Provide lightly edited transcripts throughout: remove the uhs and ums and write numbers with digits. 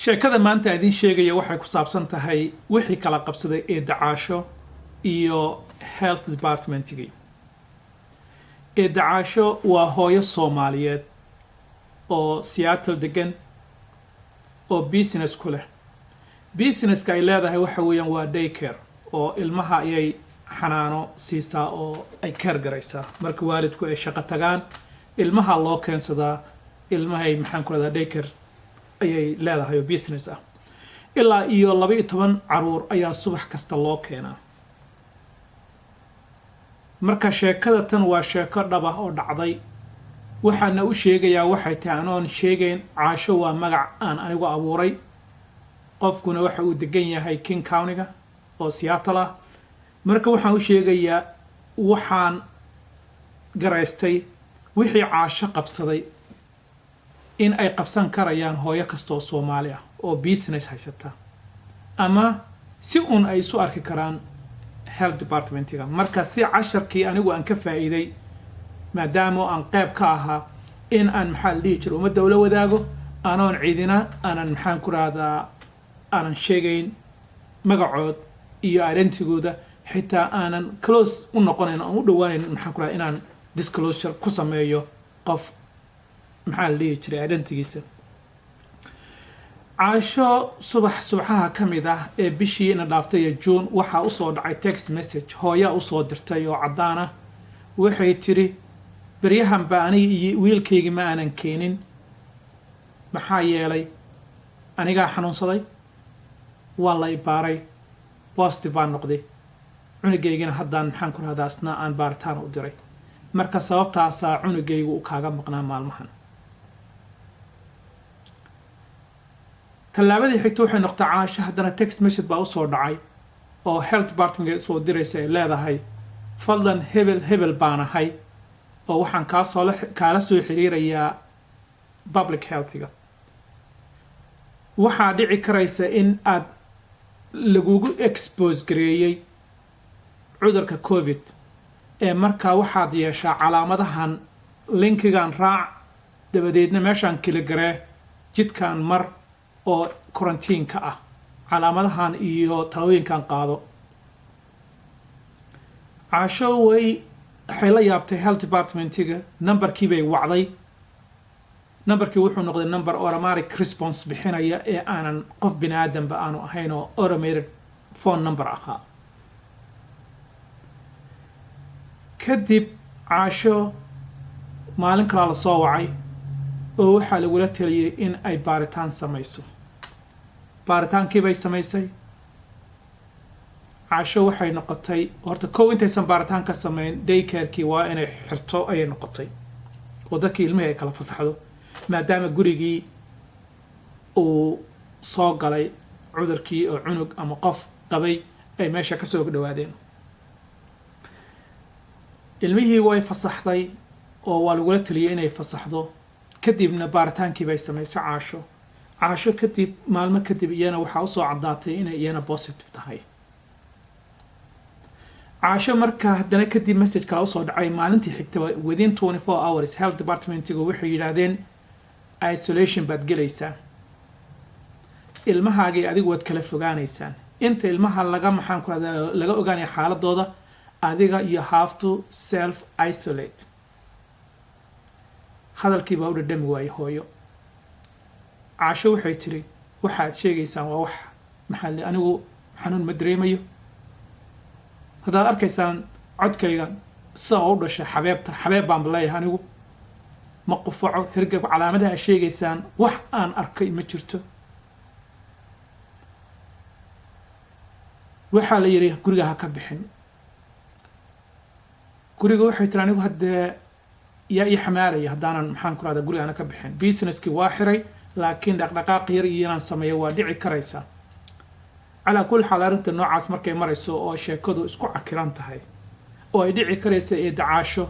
sheekada maanta idin sheegaya waxay ku saabsan tahay wixii kala qabsaday ee dacaasho iyo health departmentigii ee dacaasho waa hooyo Soomaaliyeed oo Seattle degan oo business ku leh businesska ay leedahay waxa weeyaan waa daycare oo ilmaha ayay xanaano siisaa oo ay care garaysaa marka waalidku ay shaqo tagaan ilmaha loo keensadaa ilmahay maxaan ku leedahay daycare ayay leedahay business ah ilaa iyo 12 caruur ayaa subax kasta loo keenaa marka sheekada tan waa sheeko dhab ah oo dhacday waxaana u sheegayaa waxay tahay anoon sheegayn Caasho waa magac aan anigu abuuray qofkuna waxa uu degan yahay King County-ga oo Seattle ah marka waxaan u sheegayaa waxaan garaystay wixii Caasho qabsaday in ay qabsan karayaan hooyo kastoo Soomaali ah oo business haysata ama si uun ay isu arki karaan health departmentiga marka si casharkii anigu aan ka faa'iiday maadaama aan qayb ka ahaa in aan maxal dhiijir umada ula wadaago anoon ciidina aanan maxaan ku raahdaa aanan sheegayn magacood iyo identigooda xitaa aanan close u noqonayn oo u dhawaanayn maxaan ku raahdaa inaan disclosure ku sameeyo qof maxal dhiijir identigiisa Caasho subaxaha kamid ah ee bishii ina dhaaftay June waxa u soo dhacay text message hooyo u soo dirtay oo cadaan ah waxay tiri baryahan baani iyo wiilkayga ma aanan keenin maxaa yeelay aniga xanuunsaday waa la ibaaray positive baan noqday cunugaygana haddaan maxaan ku raahdaa asna aan baaritaan u diray marka sababtaas cunugaygu uu kaaga maqnaa maalmahan tallaabadii xigta waxay noqotay Caasho haddana text message baa u soo dhacay oo health department soo diraysa ay leedahay fadlan hebel baan ahay oo waxaan kaala soo xiriirayaa public health-ga waxaa dhici karaysa in aad lagugu expose gareeyay cudurka covid ee markaa waxaad yeeshaa calaamadahan linkigan raac dabadeedna meeshaan kala garee jidkan mar oo quarantine-ka ah calaamadahan iyo talooyinkan qaado Caasho waxay la yaabtay health departmentiga numberkii bay wacday numberkii wuxuu noqday number automatic response bixinaya ee aanan qof bini'aadamba aanu ahayn oo automated phone number ahaa kadib Caasho maalin kale la soo wacay oo waxaa lagula taliyay in ay baaritaan samayso baaritaankii bay samaysay Caasho waxay noqotay horta koow intaysan baaritaan ka samayn daycare-kii waa inay xirto ayay noqotay oo dadkii ilmihii ay kala fasaxdo maadaama gurigii uu soo galay cudurkii oo cunug ama qof qabay ay meesha ka soo dhawaadeen ilmihii way fasaxday oo waa lagula taliyay inay fasaxdo kadibna baaritaankii bay samaysay Caasho kadib maalmo kadib iyana waxaa u soo cadaatay inay iyana positive tahay Caasho marka haddana kadib message kale u soo dhacay maalintii xigtaba within 24 hours health departmentigu waxay yiraahdeen isolation baad gelaysaa ilmahaagii adigu waad kala fogaanaysaan inta ilmaha maxaan ku raahdaa laga ogaanayo xaaladooda adiga you have to self isolate hadalkii baa u dhadhami waayay hooyo Caasho waxay tiri waxaad sheegaysaan waa wax maxalli anigu xanuun ma dareemayo haddaad arkaysaan codkayga sida u dhashay xabeeb baan leeyahay anigu ma qufaco hirgab calaamadaha sheegaysaan wax aan arkay ma jirto waxaa la yiri guriga ha ka bixin guriga waxay tiri anigu haddee yaa ii xamaalaya haddaanan maxaan ku raahdaa guriga ana ka bixin businesskii waa xiray laakiin dhaqdhaqaaq yar inaan sameeyo waa dhici karaysa على كل حال أنت نوعاس مركي مريسو أو شيكودو إسكو عكران تهي أو يدعي كريسة إدعاشو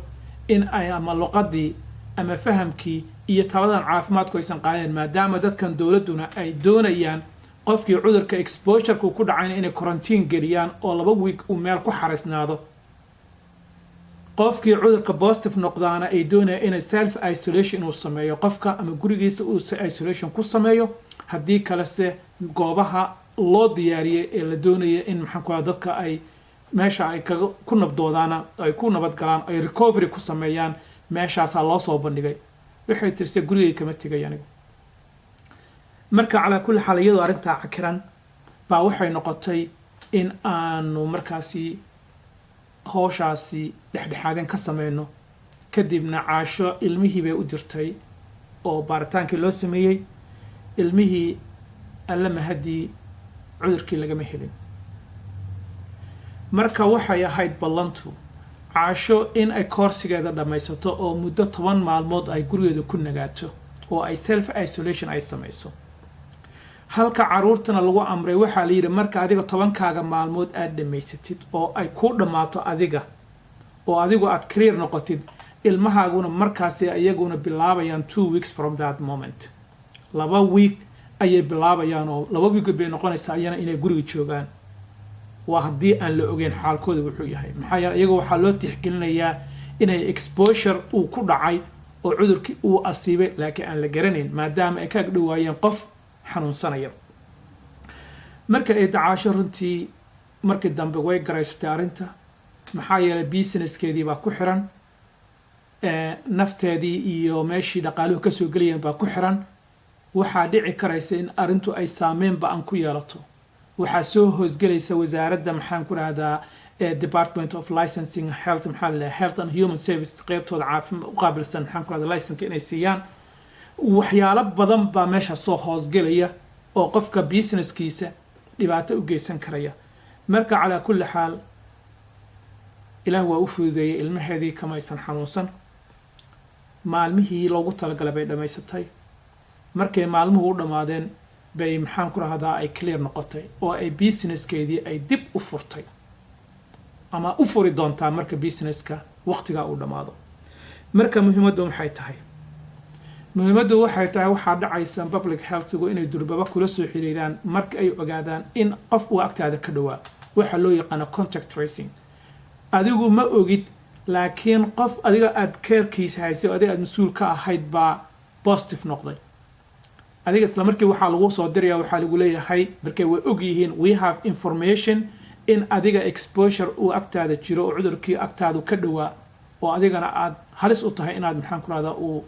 إن أي أما لقدي أما فهمكي يتردن عافمات كويسان قاين ما دام داد كان دولدونا أي دونيان قفكي عذر كإكسبوشر كو كود عين إني كورانتين جريان أو لبويك وميال كو حارسنادو qofkii cudurka positive noqdaana ay doonayaan inay self isolation uu sameeyo qofka ama gurigiisa uu isolation ku sameeyo haddii kalese goobaha loo diyaariyay ee la doonaya in maxaan ku dadka ay meesha ay ku nabdoodaana ay ku nabad galaan ay recovery ku sameeyaan meeshaasaa loo soo bandhigay waxay tirse gurigay kama tegay anigu marka calaa kulli xaal iyadoo arrintaa cakiran baa waxay noqotay in aanu markaasi howshaasi dhexdhexaadin ka sameyno kadibna caasho ilmihii bay u dirtay oo baaritaankii loo sameeyey ilmihii alla mahadii cudurkii lagama helin marka waxay ahayd ballantu caasho in ay koorsigeeda dhammaysato oo muddo 10 maalmood ay gurigeeda ku nagaato oo ay self isolation ay samayso halka caruurtana lagu amray waxaa la yidhi marka adiga 10kaaga maalmood aad dhammaysatid oo ay ku dhammaato adiga oo adigu aad clear noqotid ilmahaaguna markaasi iyaguna bilaabayaan 2 weeks from that moment 2 week ayay bilaabayaan oo 2 week bay noqonaysaa iyana inay guriga joogaan waa haddii aan la ogeyn xaalkooda wuxuu yahay maxaa yeelay iyaga waxaa loo tixgelinayaa inay exposure uu ku dhacay oo cudurkii uu asiibay laakiin aan la garanayn maadaama ay ka agdhowaayeen qof xanuunsanaya marka ay dacaasho runtii markii dambe way garaysatay arrinta maxaa yeelay businesskeedii baa ku xiran nafteedii iyo meeshii dhaqaaluhu ka soo gelayeen baa ku xiran waxaa dhici karaysa in arrintu ay saameynba aan ku yeelato waxaa soo hoosgelaysa wasaaradda maxaan ku rahdaa Department of Licensing Health maxaa la Health and Human Services qaybtooda caafimaad u qaabilsan maxaan ku rahdaa license inay siiyaan waxyaalo badan baa meesha soo hoosgelaya oo qofka businesskiisa dhibaato u geysan karaya marka calaa kulli xaal ilaah waa u fududeeyay ilmaheedii kama aysan xanuunsan maalmihii loogu talagalay bay dhammaysatay markay maalmuhu u dhammaadeen bay maxaan ku rahdaa ay clear noqotay oo ay businesskeedii ay dib u furtay ama u furi doontaa marka businesska waqtiga uu dhamaado marka muhiimaddu waxay tahay waxaa dhacaysa public healthgu inay durbaba kula soo xiriiraan marka ay ogaadaan in qof uu agtaada ka dhawaa waxa loo yaqaan contact tracing adigu ma ogid laakiin qof adiga aad carekiisa haysay adiga aad mas'uul ka ahayd baa positive noqday adiga isla markii waxaa lagu soo diraya waxaa lagu leeyahay markay way og yihiin we have information in adiga exposure uu agtaada jiro oo cudurkii agtaadu ka dhawaa oo adigana aad halis u tahay inaad maxaan ku rahdaa uu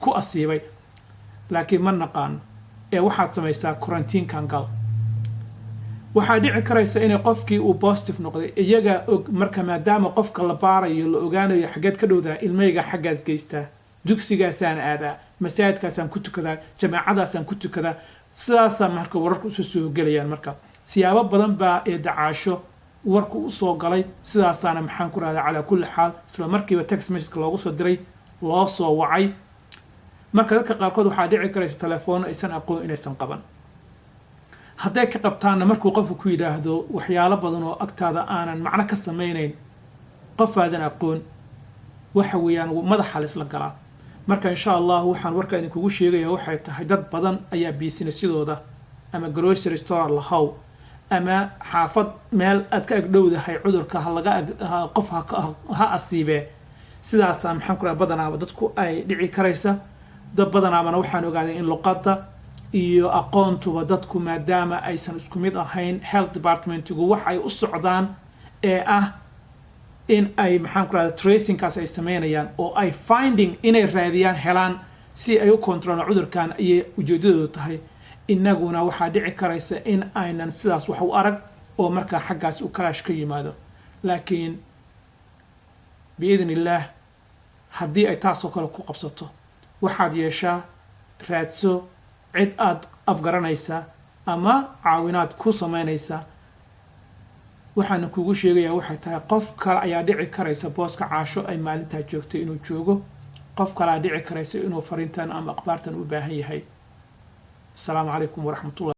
ku asiibay laakiin ma naqaan ee waxaad samaysaa quarantine-kan gal waxaa dhici karaysa inay qofkii uu positive noqday iyaga og marka maadaama qofka la baarayo la ogaanayo xageed ka dhowdaa ilmayga xaggaas geystaa dugsigaasaan aadaa masaajidkaasaan ku tukadaa jamaacadaasaan ku tukadaa sidaasaa marka wararku usoo soo gelayaan marka siyaabo badan baa ee dacaasho warku u soo galay sidaasaana maxaan ku rahdaa calaa kulli xaal isla markiiba text message loogu soo diray loo soo wacay marka dadka qaarkood waxaa dhici karaysa telefoon aysan aqoon inaysan qaban hadday ka qabtaanna markuu qofku ku yidhaahdo waxyaalo badan oo agtaada aanan macno ka samaynayn qof aadan aqoon waxa weeyaan madaxa laisla galaa marka insha allah waxaan warka idinkugu sheegaya waxay tahay dad badan ayaa businessyadooda ama grocery store lahow ama xaafad meel aad ka agdhowdahay cudurka qof ha asiibee sidaasaa maxaan ku rahaa badanaaba dadku ay dhici karaysa dad badanaabana waxaan ogaaday in luqadda iyo aqoontuba dadku maadaama aysan isku mid ahayn health departmentigu wax ay u socdaan ee ah in ay maxaan ku rahdaa tracingkaas ay sameynayaan oo ay finding inay raadiyaan helaan si ay u controlaan cudurkan ayay ujeedadoodu tahay inaguna waxaa dhici karaysa in aynan sidaas wax u arag oo markaa xaggaas u kalaash ka yimaado laakiin biidn illaah haddii ay taasoo kale ku qabsato waxaad yeeshaa raadso cid aad afgaranaysa ama caawinaad ku samaynaysa waxaana kugu sheegayaa waxay tahay qof kale ayaa dhici karaysa booska caasho ay maalintaa joogtay inuu joogo qof kale ayaa dhici karaysa inuu fariintan ama akhbaartan u baahan yahay السلام عليكم ورحمة الله